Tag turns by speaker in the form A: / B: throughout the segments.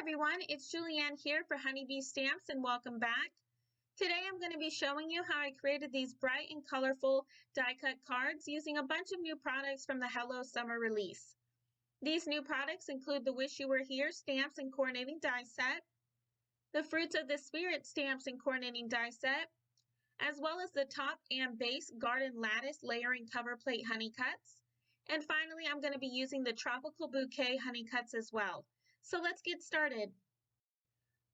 A: everyone, it's Julianne here for Honeybee Stamps and welcome back. Today I'm going to be showing you how I created these bright and colorful die cut cards using a bunch of new products from the Hello Summer release. These new products include the Wish You Were Here stamps and coordinating die set, the Fruits of the Spirit stamps and coordinating die set, as well as the top and base garden lattice layering cover plate honey cuts. And finally, I'm going to be using the Tropical Bouquet honey cuts as well. So let's get started.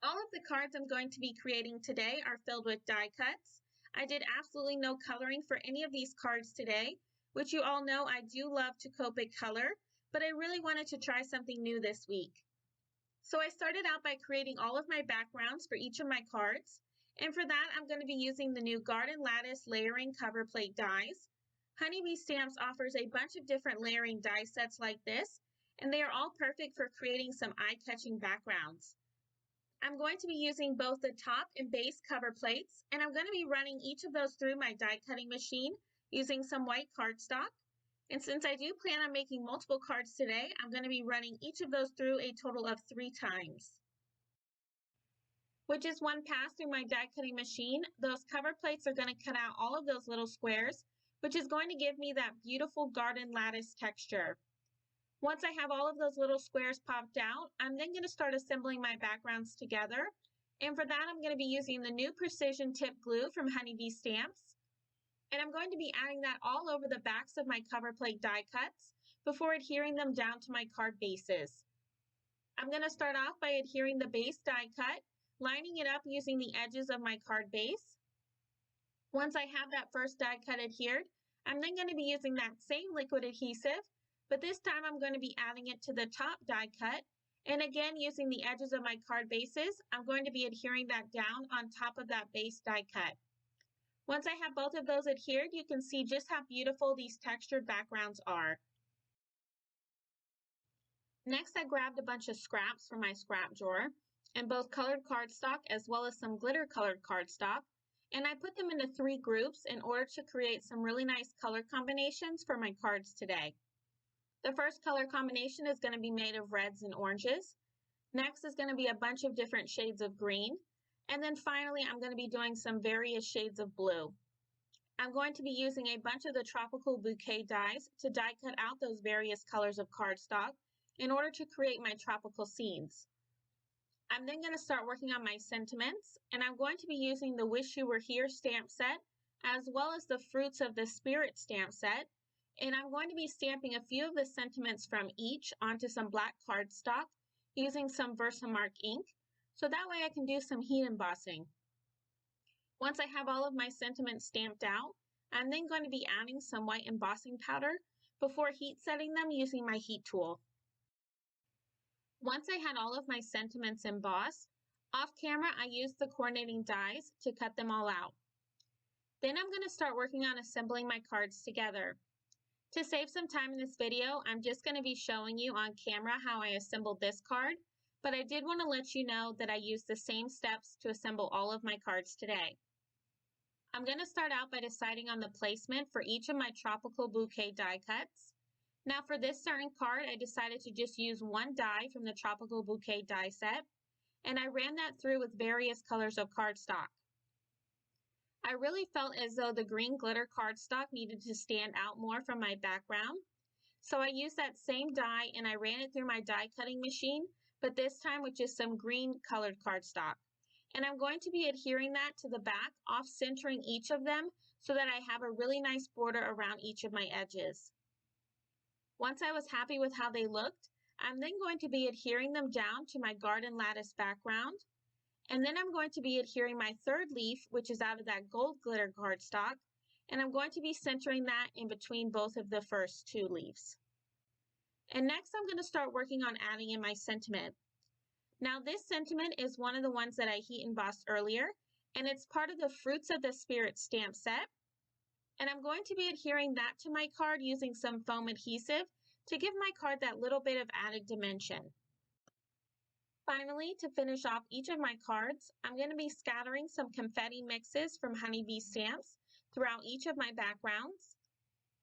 A: All of the cards I'm going to be creating today are filled with die cuts. I did absolutely no coloring for any of these cards today, which you all know I do love to Copic color, but I really wanted to try something new this week. So I started out by creating all of my backgrounds for each of my cards, and for that I'm going to be using the new Garden Lattice Layering Cover Plate dies. Honeybee Stamps offers a bunch of different layering die sets like this, and they are all perfect for creating some eye-catching backgrounds. I'm going to be using both the top and base cover plates, and I'm going to be running each of those through my die cutting machine using some white cardstock. And since I do plan on making multiple cards today, I'm going to be running each of those through a total of 3 times. With just one pass through my die cutting machine, those cover plates are going to cut out all of those little squares, which is going to give me that beautiful garden lattice texture. Once I have all of those little squares popped out, I'm then going to start assembling my backgrounds together. And for that, I'm going to be using the new Precision Tip Glue from Honeybee Stamps. And I'm going to be adding that all over the backs of my cover plate die cuts before adhering them down to my card bases. I'm going to start off by adhering the base die cut, lining it up using the edges of my card base. Once I have that first die cut adhered, I'm then going to be using that same liquid adhesive, but this time I'm going to be adding it to the top die cut, and again using the edges of my card bases, I'm going to be adhering that down on top of that base die cut. Once I have both of those adhered, you can see just how beautiful these textured backgrounds are. Next, I grabbed a bunch of scraps from my scrap drawer, and both colored cardstock as well as some glitter colored cardstock, and I put them into 3 groups in order to create some really nice color combinations for my cards today. The first color combination is going to be made of reds and oranges. Next is going to be a bunch of different shades of green. And then finally, I'm going to be doing some various shades of blue. I'm going to be using a bunch of the Tropical Bouquet dies to die cut out those various colors of cardstock in order to create my tropical scenes. I'm then going to start working on my sentiments, and I'm going to be using the Wish You Were Here stamp set as well as the Fruits of the Spirit stamp set. And I'm going to be stamping a few of the sentiments from each onto some black cardstock using some Versamark ink, so that way I can do some heat embossing. Once I have all of my sentiments stamped out, I'm then going to be adding some white embossing powder before heat setting them using my heat tool. Once I had all of my sentiments embossed, off camera I used the coordinating dies to cut them all out. Then I'm going to start working on assembling my cards together. To save some time in this video, I'm just going to be showing you on camera how I assembled this card, but I did want to let you know that I used the same steps to assemble all of my cards today. I'm going to start out by deciding on the placement for each of my Tropical Bouquet die cuts. Now for this certain card, I decided to just use one die from the Tropical Bouquet die set, and I ran that through with various colors of cardstock. I really felt as though the green glitter cardstock needed to stand out more from my background. So I used that same die and I ran it through my die cutting machine, but this time with just some green colored cardstock. And I'm going to be adhering that to the back, off-centering each of them so that I have a really nice border around each of my edges. Once I was happy with how they looked, I'm then going to be adhering them down to my garden lattice background. And then I'm going to be adhering my third leaf, which is out of that gold glitter cardstock, and I'm going to be centering that in between both of the first 2 leaves. And next I'm going to start working on adding in my sentiment. Now this sentiment is one of the ones that I heat embossed earlier, and it's part of the Fruits of the Spirit stamp set. And I'm going to be adhering that to my card using some foam adhesive to give my card that little bit of added dimension. Finally, to finish off each of my cards, I'm going to be scattering some confetti mixes from Honeybee Stamps throughout each of my backgrounds.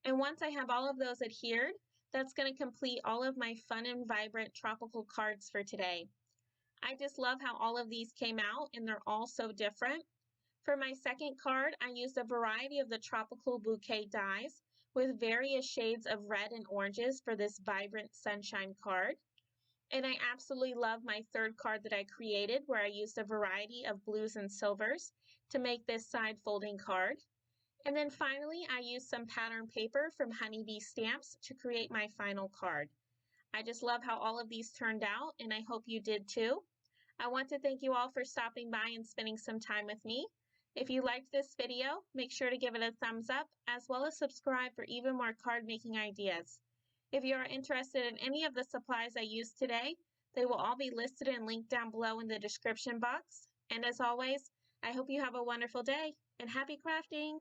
A: And once I have all of those adhered, that's going to complete all of my fun and vibrant tropical cards for today. I just love how all of these came out and they're all so different. For my second card, I used a variety of the Tropical Bouquet dies with various shades of red and oranges for this vibrant sunshine card. And I absolutely love my third card that I created where I used a variety of blues and silvers to make this side folding card. And then finally, I used some pattern paper from Honeybee Stamps to create my final card. I just love how all of these turned out, and I hope you did too. I want to thank you all for stopping by and spending some time with me. If you liked this video, make sure to give it a thumbs up, as well as subscribe for even more card making ideas. If you are interested in any of the supplies I used today, they will all be listed and linked down below in the description box. And as always, I hope you have a wonderful day and happy crafting!